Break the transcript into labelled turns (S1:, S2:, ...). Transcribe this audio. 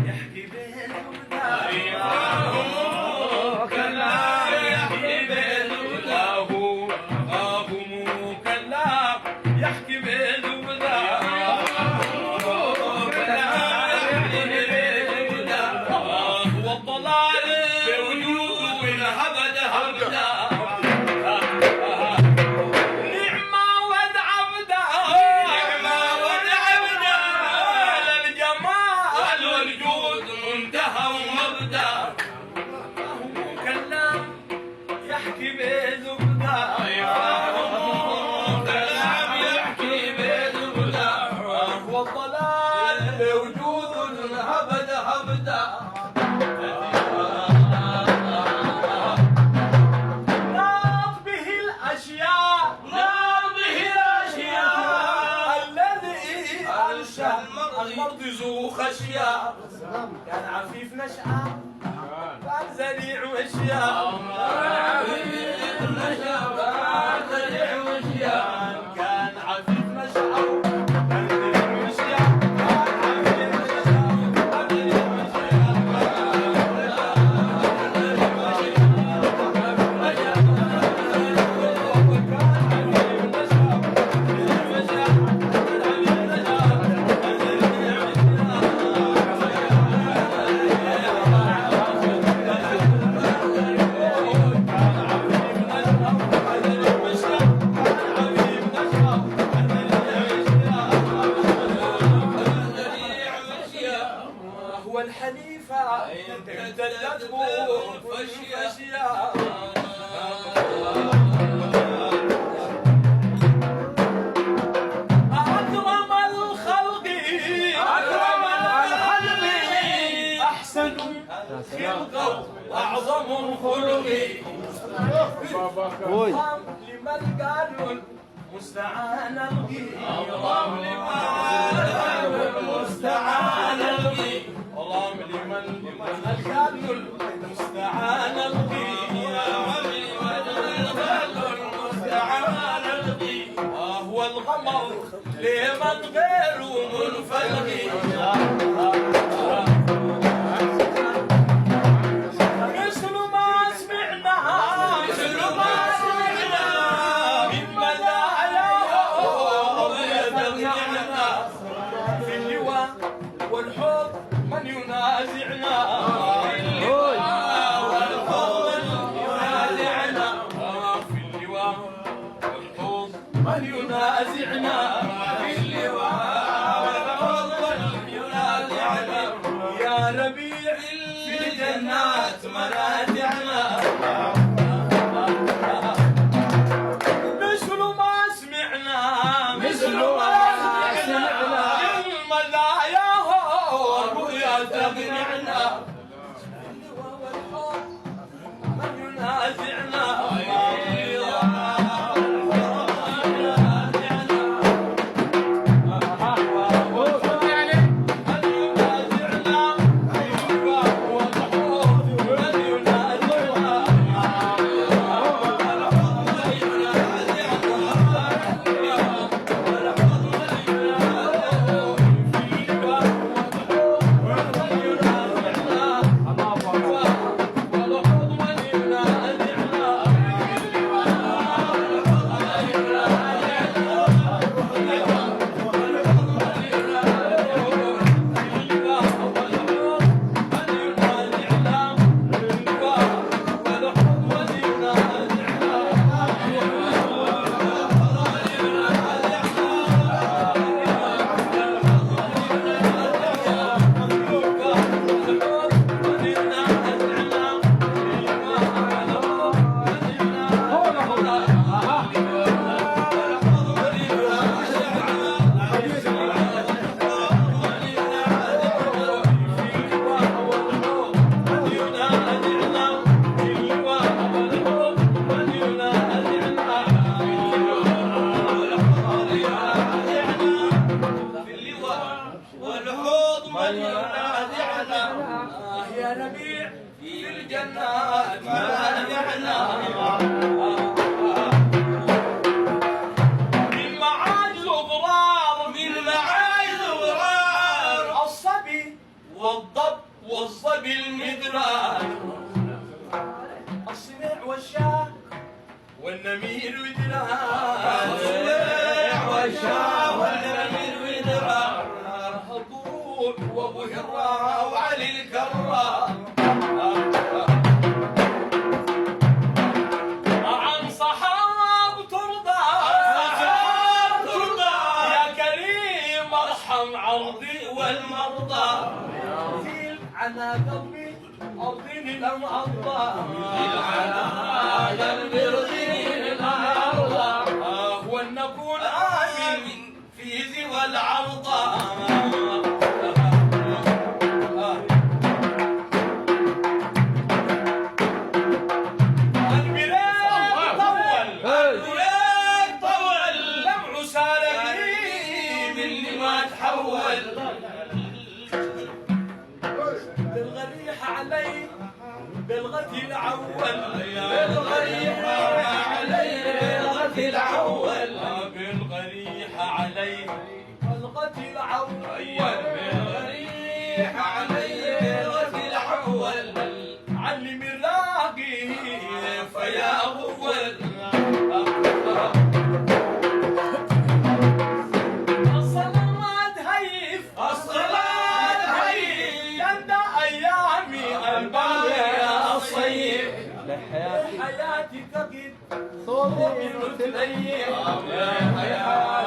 S1: يحكي بين وجود هبدا هبدا ناط به الاشياء الذي انشا المرض ذو خشيه كان عفيف نشأة كان زريع وشيا كان عفيف نشأة كان زريع وشيا الحنيفة امتدت فشيا أكرم الخلق أحسن خلقه وأعظم خلقي لمن قالوا المستعان الغي اللهم لمن المستعان الغي اللهم لمن الخال المستعان الغي المستعان الغي هو الغمر لمن غيره منفلغي مثل ما سمعنا من مداياه يدمعنا في اللواء والحب من ينازعنا في اللواء والحب من ينازعنا في اللواء والحب ينازعنا يا ربيع في الجنات منازعنا مثل ما سمعنا المزاياه والرؤيا تغنعنا من ينازعنا يا ربيع في الجنات منازعنا من معاجز غرار الصبي والضب والصبي المدرار الصنيع والشاه والنمير ودرار الصنيع والشاه والنمير ودرار هبوط وابو هرة وعلي الكرار عن صحاب ترضى يا كريم ارحم عرضي والمرضى زيل عنا قلبي ارضيني لم ارضى زيل عنا قلبي ارضيني لم ارضى ونكون امين في ذي والعرضى العول بالغريحة علي بلغة العول بالغريحة علي بلغة العول بالغريحة علي بلغة العول علم الراقي فيا أول الصلاة هيف يندى أيامي الباقية الصيف لحياتي تقد صوبي مثلي لحياتي